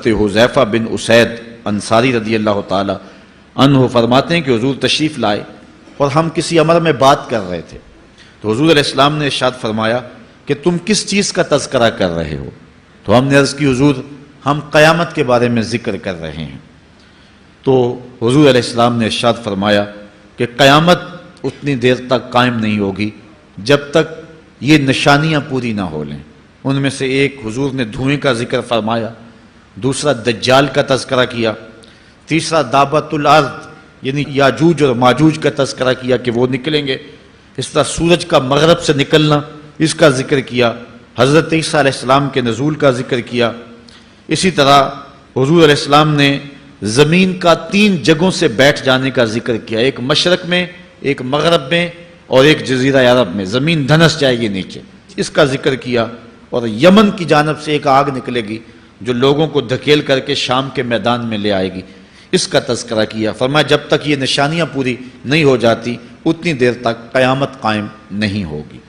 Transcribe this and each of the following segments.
حضرت حذیفہ بن اسید انصاری رضی اللہ تعالی عنہ فرماتے ہیں کہ حضور تشریف لائے اور ہم کسی امر میں بات کر رہے تھے، تو حضور علیہ السلام نے ارشاد فرمایا کہ تم کس چیز کا تذکرہ کر رہے ہو؟ تو ہم نے عرض کی حضور ہم قیامت کے بارے میں ذکر کر رہے ہیں۔ تو حضور علیہ السلام نے ارشاد فرمایا کہ قیامت اتنی دیر تک قائم نہیں ہوگی جب تک یہ نشانیاں پوری نہ ہو لیں۔ ان میں سے ایک حضور نے دھوئیں کا ذکر فرمایا، دوسرا دجال کا تذکرہ کیا، تیسرا دابت الارض یعنی یاجوج اور ماجوج کا تذکرہ کیا کہ وہ نکلیں گے، اس طرح سورج کا مغرب سے نکلنا اس کا ذکر کیا، حضرت عیسیٰ علیہ السلام کے نزول کا ذکر کیا۔ اسی طرح حضور علیہ السلام نے زمین کا 3 جگہوں سے بیٹھ جانے کا ذکر کیا، ایک مشرق میں، ایک مغرب میں اور ایک جزیرہ عرب میں، زمین دھنس جائے گی نیچے، اس کا ذکر کیا۔ اور یمن کی جانب سے ایک آگ نکلے گی جو لوگوں کو دھکیل کر کے شام کے میدان میں لے آئے گی، اس کا تذکرہ کیا۔ فرمایا جب تک یہ نشانیاں پوری نہیں ہو جاتی اتنی دیر تک قیامت قائم نہیں ہوگی۔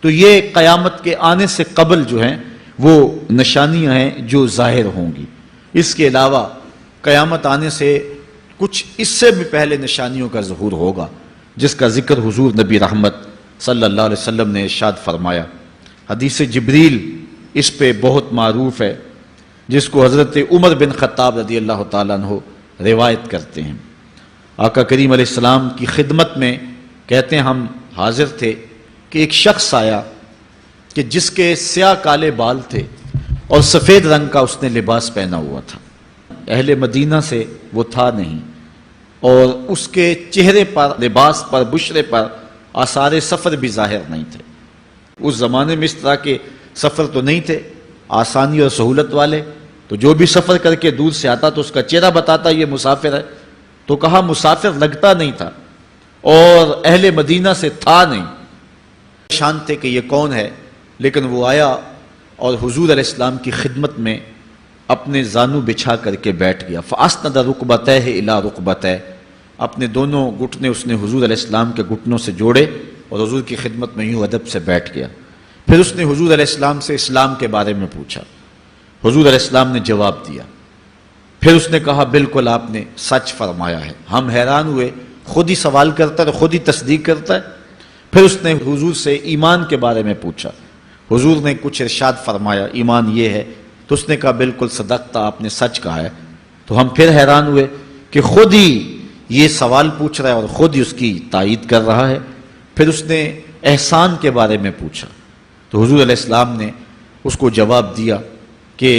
تو یہ قیامت کے آنے سے قبل جو ہیں وہ نشانیاں ہیں جو ظاہر ہوں گی۔ اس کے علاوہ قیامت آنے سے کچھ اس سے بھی پہلے نشانیوں کا ظہور ہوگا، جس کا ذکر حضور نبی رحمت صلی اللہ علیہ وسلم نے ارشاد فرمایا۔ حدیث جبریل اس پہ بہت معروف ہے، جس کو حضرت عمر بن خطاب رضی اللہ تعالیٰ عنہ روایت کرتے ہیں۔ آقا کریم علیہ السلام کی خدمت میں کہتے ہیں ہم حاضر تھے کہ ایک شخص آیا کہ جس کے سیاہ کالے بال تھے اور سفید رنگ کا اس نے لباس پہنا ہوا تھا، اہل مدینہ سے وہ تھا نہیں، اور اس کے چہرے پر، لباس پر، بشرے پر آثار سفر بھی ظاہر نہیں تھے۔ اس زمانے میں اس طرح کے سفر تو نہیں تھے آسانی اور سہولت والے، تو جو بھی سفر کر کے دور سے آتا تو اس کا چہرہ بتاتا یہ مسافر ہے، تو کہا مسافر لگتا نہیں تھا اور اہل مدینہ سے تھا نہیں، شان تھے کہ یہ کون ہے، لیکن وہ آیا اور حضور علیہ السلام کی خدمت میں اپنے زانو بچھا کر کے بیٹھ گیا۔ فَأَسْنَدَ رُكْبَتَيْهِ إِلَىٰ رُكْبَتَيْهِ، اپنے دونوں گھٹنے اس نے حضور علیہ السلام کے گھٹنوں سے جوڑے اور حضور کی خدمت میں یوں ادب سے بیٹھ گیا۔ پھر اس نے حضور علیہ السلام سے اسلام کے بارے میں پوچھا، حضور علیہ السلام نے جواب دیا۔ پھر اس نے کہا بالکل آپ نے سچ فرمایا ہے۔ ہم حیران ہوئے، خود ہی سوال کرتا ہے، خود ہی تصدیق کرتا ہے۔ پھر اس نے حضور سے ایمان کے بارے میں پوچھا، حضور نے کچھ ارشاد فرمایا ایمان یہ ہے، تو اس نے کہا بالکل صدقتا، آپ نے سچ کہا ہے۔ تو ہم پھر حیران ہوئے کہ خود ہی یہ سوال پوچھ رہا ہے اور خود ہی اس کی تائید کر رہا ہے۔ پھر اس نے احسان کے بارے میں پوچھا، تو حضور علیہ السلام نے اس کو جواب دیا کہ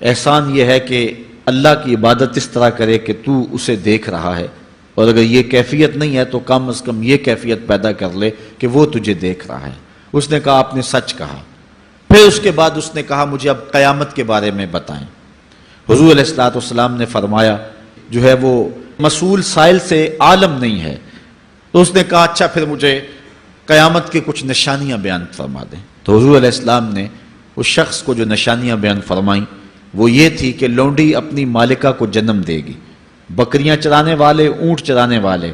احسان یہ ہے کہ اللہ کی عبادت اس طرح کرے کہ تو اسے دیکھ رہا ہے، اور اگر یہ کیفیت نہیں ہے تو کم از کم یہ کیفیت پیدا کر لے کہ وہ تجھے دیکھ رہا ہے۔ اس نے کہا آپ نے سچ کہا۔ پھر اس کے بعد اس نے کہا مجھے اب قیامت کے بارے میں بتائیں۔ حضور علیہ السلام نے فرمایا جو ہے وہ مسئول سائل سے عالم نہیں ہے۔ تو اس نے کہا اچھا پھر مجھے قیامت کے کچھ نشانیاں بیان فرما دیں۔ تو حضور علیہ السلام نے اس شخص کو جو نشانیاں بیان فرمائیں وہ یہ تھی کہ لونڈی اپنی مالکہ کو جنم دے گی، بکریاں چرانے والے، اونٹ چرانے والے،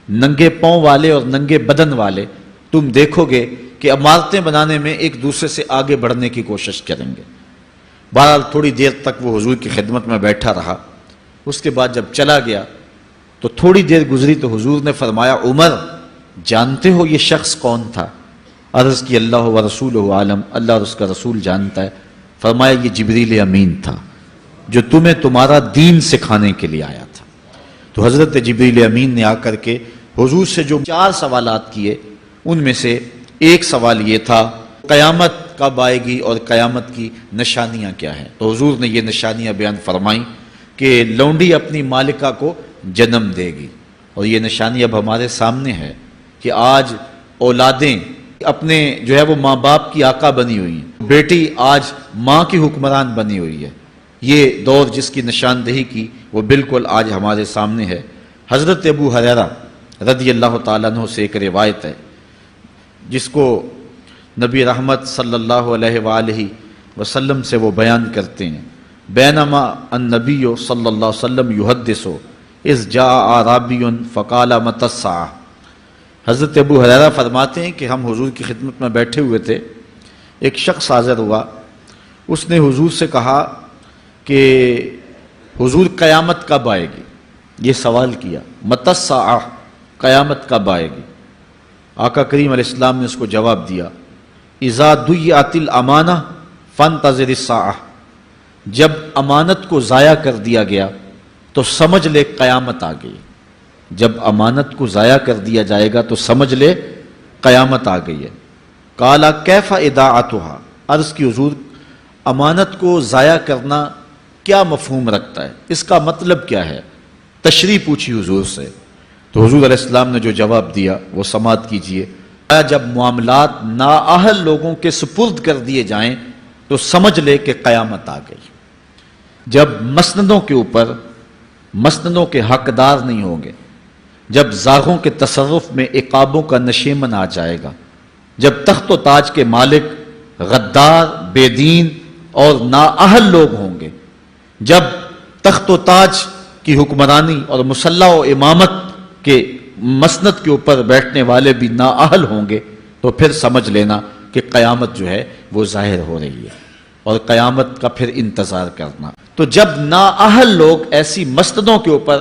ننگے پاؤں والے اور ننگے بدن والے تم دیکھو گے کہ عمارتیں بنانے میں ایک دوسرے سے آگے بڑھنے کی کوشش کریں گے۔ بہرحال تھوڑی دیر تک وہ حضور کی خدمت میں بیٹھا رہا۔ اس کے بعد جب چلا گیا تو تھوڑی دیر گزری تو حضور نے فرمایا عمر جانتے ہو یہ شخص کون تھا؟ عرض کی اللہ و رسولہ عالم، اللہ اور اس کا رسول جانتا ہے۔ فرمایا یہ جبریل امین تھا جو تمہیں تمہارا دین سکھانے کے لیے آیا تھا۔ تو حضرت جبریل امین نے آ کر کے حضور سے جو 4 سوالات کیے ان میں سے ایک سوال یہ تھا قیامت کب آئے گی اور قیامت کی نشانیاں کیا ہیں؟ تو حضور نے یہ نشانیاں بیان فرمائیں کہ لونڈی اپنی مالکہ کو جنم دے گی، اور یہ نشانی اب ہمارے سامنے ہے کہ آج اولادیں اپنے جو ہے وہ ماں باپ کی آقا بنی ہوئی ہیں، بیٹی آج ماں کی حکمران بنی ہوئی ہے۔ یہ دور جس کی نشاندہی کی وہ بالکل آج ہمارے سامنے ہے۔ حضرت ابو ہریرہ رضی اللہ تعالیٰ عنہ سے ایک روایت ہے جس کو نبی رحمت صلی اللہ علیہ وآلہ وسلم سے وہ بیان کرتے ہیں، بینما النبی صلی اللہ علیہ وسلم یحدث اذ جاء اعرابی فقال متی الساعہ۔ حضرت ابو ہریرہ فرماتے ہیں کہ ہم حضور کی خدمت میں بیٹھے ہوئے تھے، ایک شخص حاضر ہوا، اس نے حضور سے کہا کہ حضور قیامت کب آئے گی، یہ سوال کیا، متی الساعہ، قیامت کب آئے گی؟ آقا کریم علیہ السلام نے اس کو جواب دیا، اذا ضیعت الامانہ فانتظر الساعہ، جب امانت کو ضائع کر دیا گیا تو سمجھ لے قیامت آ گئی۔ جب امانت کو ضائع کر دیا جائے گا تو سمجھ لے قیامت آ گئی ہے۔ قال کیف اضاعتها، عرض کی حضور امانت کو ضائع کرنا کیا مفہوم رکھتا ہے، اس کا مطلب کیا ہے؟ تشریح پوچھی حضور سے، تو حضور علیہ السلام نے جو جواب دیا وہ سماعت کیجئے۔ جب معاملات نااہل لوگوں کے سپرد کر دیے جائیں تو سمجھ لے کہ قیامت آ گئی۔ جب مسندوں کے اوپر مسندوں کے حقدار نہیں ہوں گے، جب زاغوں کے تصرف میں عقابوں کا نشیمن آ جائے گا، جب تخت و تاج کے مالک غدار، بے دین اور نااہل لوگ ہوں گے، جب تخت و تاج کی حکمرانی اور مسلح و امامت کے مسند کے اوپر بیٹھنے والے بھی نااہل ہوں گے، تو پھر سمجھ لینا کہ قیامت جو ہے وہ ظاہر ہو رہی ہے، اور قیامت کا پھر انتظار کرنا۔ تو جب نااہل لوگ ایسی مسندوں کے اوپر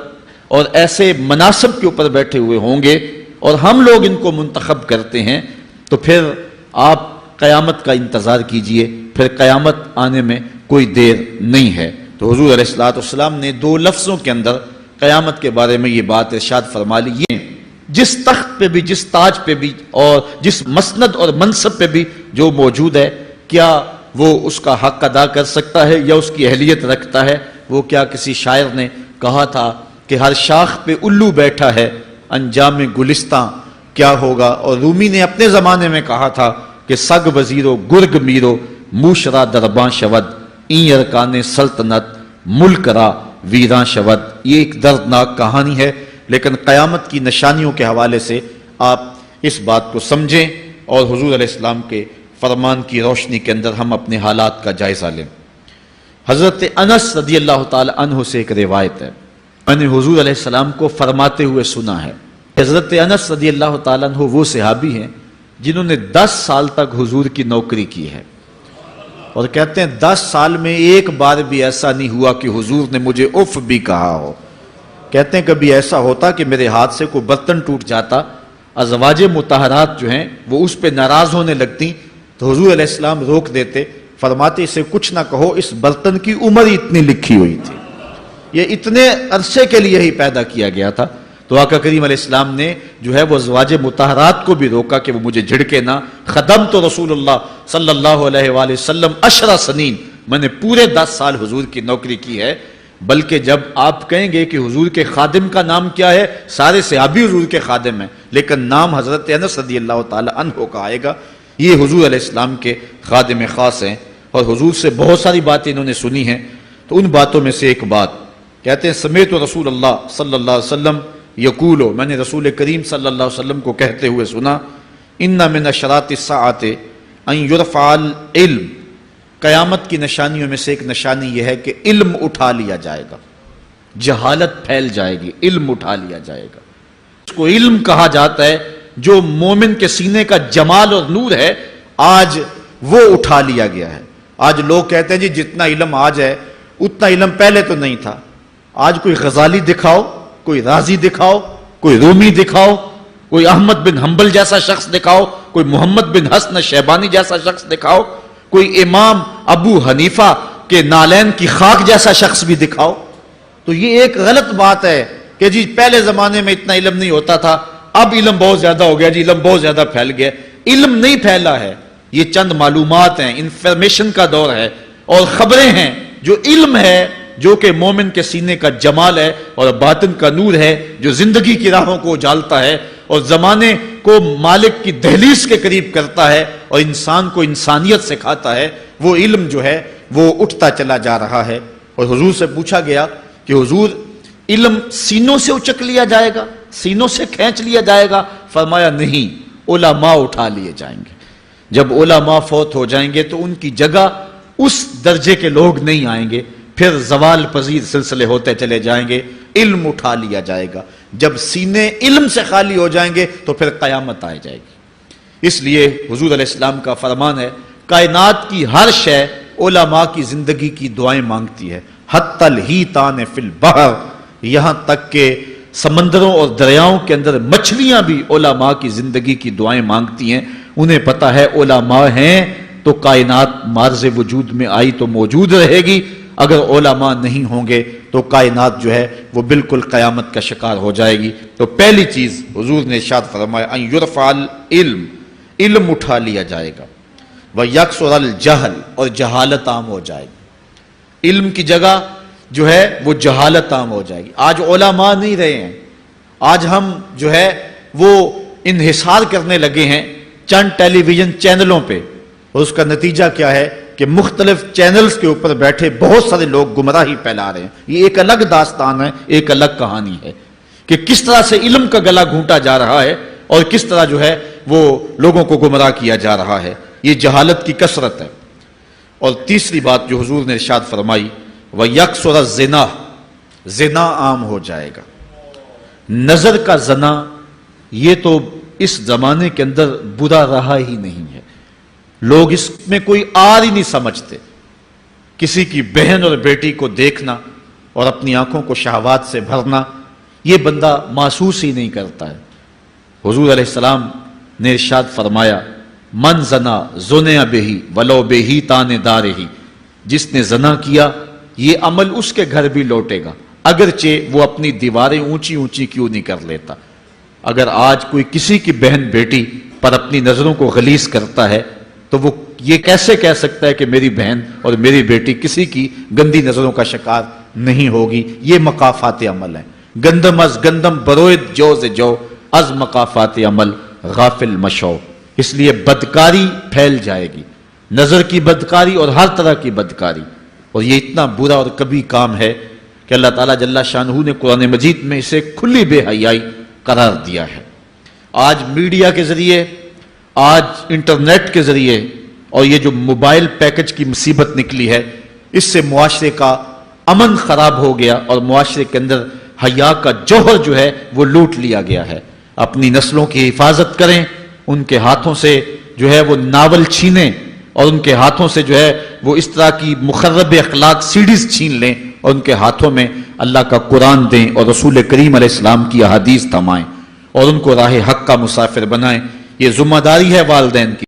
اور ایسے مناصب کے اوپر بیٹھے ہوئے ہوں گے اور ہم لوگ ان کو منتخب کرتے ہیں، تو پھر آپ قیامت کا انتظار کیجئے، پھر قیامت آنے میں کوئی دیر نہیں ہے۔ تو حضور علیہ السلام نے دو لفظوں کے اندر قیامت کے بارے میں یہ بات ارشاد فرما لی، یہ جس تخت پہ بھی، جس تاج پہ بھی اور جس مسند اور منصب پہ بھی جو موجود ہے، کیا وہ اس کا حق ادا کر سکتا ہے یا اس کی اہلیت رکھتا ہے؟ وہ کیا کسی شاعر نے کہا تھا کہ ہر شاخ پہ الو بیٹھا ہے، انجام گلستاں کیا ہوگا؟ اور رومی نے اپنے زمانے میں کہا تھا کہ سگ وزیرو گرگ میرو موشرا درباں شود، این ارکان سلطنت ملک را ویراں شود۔ یہ ایک دردناک کہانی ہے، لیکن قیامت کی نشانیوں کے حوالے سے آپ اس بات کو سمجھیں اور حضور علیہ السلام کے فرمان کی روشنی کے اندر ہم اپنے حالات کا جائزہ لیں۔ حضرت انس رضی اللہ تعالی عنہ سے ایک روایت ہے، میں نے حضور علیہ السلام کو فرماتے ہوئے سنا ہے۔ حضرت انس رضی اللہ تعالیٰ عنہ وہ صحابی ہیں جنہوں نے 10 سال تک حضور کی نوکری کی ہے، اور کہتے ہیں 10 سال میں ایک بار بھی ایسا نہیں ہوا کہ حضور نے مجھے اف بھی کہا ہو۔ کہتے ہیں کبھی ایسا ہوتا کہ میرے ہاتھ سے کوئی برتن ٹوٹ جاتا، ازواج مطہرات جو ہیں وہ اس پہ ناراض ہونے لگتی، تو حضور علیہ السلام روک دیتے، فرماتے اسے کچھ نہ کہو، اس برتن کی عمر ہی اتنی لکھی ہوئی تھی، یہ اتنے عرصے کے لیے ہی پیدا کیا گیا تھا۔ تو آقا کریم علیہ السلام نے جو ہے وہ ازواج مطہرات کو بھی روکا کہ وہ مجھے جھڑکے نہ۔ خدمت رسول اللہ صلی اللہ علیہ وآلہ وسلم 10 سنین، میں نے پورے 10 سال حضور کی نوکری کی ہے۔ بلکہ جب آپ کہیں گے کہ حضور کے خادم کا نام کیا ہے، سارے صحابی حضور کے خادم ہیں، لیکن نام حضرت انس رضی اللہ تعالی عنہ کا آئے گا، یہ حضور علیہ السلام کے خادم خاص ہیں، اور حضور سے بہت ساری باتیں انہوں نے سنی ہیں۔ تو ان باتوں میں سے ایک بات کہتے ہیں، سمیت رسول اللہ صلی اللہ علیہ وسلم یقولو، میں نے رسول کریم صلی اللہ علیہ وسلم کو کہتے ہوئے سنا، ان من اشراط الساعۃ ان یرفع العلم، قیامت کی نشانیوں میں سے ایک نشانی یہ ہے کہ علم اٹھا لیا جائے گا، جہالت پھیل جائے گی، علم اٹھا لیا جائے گا۔ اس کو علم کہا جاتا ہے، جو مومن کے سینے کا جمال اور نور ہے، آج وہ اٹھا لیا گیا ہے۔ آج لوگ کہتے ہیں جی جتنا علم آج ہے اتنا علم پہلے تو نہیں تھا۔ آج کوئی غزالی دکھاؤ، کوئی رازی دکھاؤ، کوئی رومی دکھاؤ، کوئی احمد بن حنبل جیسا شخص دکھاؤ، کوئی محمد بن حسن شیبانی جیسا شخص دکھاؤ، کوئی امام ابو حنیفہ کے نالین کی خاک جیسا شخص بھی دکھاؤ، تو یہ ایک غلط بات ہے کہ جی پہلے زمانے میں اتنا علم نہیں ہوتا تھا، اب علم بہت زیادہ ہو گیا، جی علم بہت زیادہ پھیل گیا۔ علم نہیں پھیلا ہے، یہ چند معلومات ہیں، انفارمیشن کا دور ہے، اور خبریں ہیں۔ جو علم ہے، جو کہ مومن کے سینے کا جمال ہے اور باطن کا نور ہے، جو زندگی کی راہوں کو اجالتا ہے اور زمانے کو مالک کی دہلیز کے قریب کرتا ہے اور انسان کو انسانیت سکھاتا ہے، وہ علم جو ہے وہ اٹھتا چلا جا رہا ہے۔ اور حضور سے پوچھا گیا کہ حضور علم سینوں سے اچک لیا جائے گا، سینوں سے کھینچ لیا جائے گا؟ فرمایا نہیں، علماء اٹھا لیے جائیں گے۔ جب علماء فوت ہو جائیں گے تو ان کی جگہ اس درجے کے لوگ نہیں آئیں گے، پھر زوال پذیر سلسلے ہوتے چلے جائیں گے، علم اٹھا لیا جائے گا۔ جب سینے علم سے خالی ہو جائیں گے تو پھر قیامت آ جائے گی۔ اس لیے حضور علیہ السلام کا فرمان ہے، کائنات کی ہر شے علماء کی زندگی کی دعائیں مانگتی ہے. حتی الحیتان فی البحر، یہاں تک کہ سمندروں اور دریاؤں کے اندر مچھلیاں بھی علماء کی زندگی کی دعائیں مانگتی ہیں. انہیں پتا ہے علماء ہیں تو کائنات مارز وجود میں آئی تو موجود رہے گی، اگر علماء نہیں ہوں گے تو کائنات جو ہے وہ بالکل قیامت کا شکار ہو جائے گی. تو پہلی چیز حضور نے ارشاد فرمایا ان یرفع العلم، علم اٹھا لیا جائے گا، ویکثر الجہل، اور جہالت عام ہو جائے گی. علم کی جگہ جو ہے وہ جہالت عام ہو جائے گی. آج علماء نہیں رہے ہیں، آج ہم جو ہے وہ انحصار کرنے لگے ہیں چند ٹیلی ویژن چینلوں پہ، اور اس کا نتیجہ کیا ہے کہ مختلف چینلز کے اوپر بیٹھے بہت سارے لوگ گمراہی پھیلا رہے ہیں. یہ ایک الگ داستان ہے، ایک الگ کہانی ہے کہ کس طرح سے علم کا گلا گھونٹا جا رہا ہے اور کس طرح جو ہے وہ لوگوں کو گمراہ کیا جا رہا ہے. یہ جہالت کی کثرت ہے. اور تیسری بات جو حضور نے ارشاد فرمائی وَيَكْثُرَ الزِّنَا، زنا عام ہو جائے گا. نظر کا زنا یہ تو اس زمانے کے اندر برا رہا ہی نہیں ہے، لوگ اس میں کوئی آر ہی نہیں سمجھتے. کسی کی بہن اور بیٹی کو دیکھنا اور اپنی آنکھوں کو شہوات سے بھرنا یہ بندہ محسوس ہی نہیں کرتا ہے. حضور علیہ السلام نے ارشاد فرمایا من زنا زنیا بہی ولو بہی تان دارہی، جس نے زنا کیا یہ عمل اس کے گھر بھی لوٹے گا اگرچہ وہ اپنی دیواریں اونچی اونچی کیوں نہیں کر لیتا. اگر آج کوئی کسی کی بہن بیٹی پر اپنی نظروں کو غلیظ کرتا ہے تو وہ یہ کیسے کہہ سکتا ہے کہ میری بہن اور میری بیٹی کسی کی گندی نظروں کا شکار نہیں ہوگی؟ یہ مقافات عمل ہیں. گندم از گندم بروید جو سے جو از مقافات عمل غافل مشو. اس لیے بدکاری پھیل جائے گی، نظر کی بدکاری اور ہر طرح کی بدکاری. اور یہ اتنا برا اور کبھی کام ہے کہ اللہ تعالیٰ جل شانہ نے قرآن مجید میں اسے کھلی بے حیائی قرار دیا ہے. آج میڈیا کے ذریعے، آج انٹرنیٹ کے ذریعے اور یہ جو موبائل پیکج کی مصیبت نکلی ہے، اس سے معاشرے کا امن خراب ہو گیا اور معاشرے کے اندر حیا کا جوہر جو ہے وہ لوٹ لیا گیا ہے. اپنی نسلوں کی حفاظت کریں، ان کے ہاتھوں سے جو ہے وہ ناول چھینیں اور ان کے ہاتھوں سے جو ہے وہ اس طرح کی مخرب اخلاق سیڈیز چھین لیں اور ان کے ہاتھوں میں اللہ کا قرآن دیں اور رسول کریم علیہ السلام کی احادیث تھمائیں اور ان کو راہ حق کا مسافر بنائیں. یہ ذمہ داری ہے والدین کی.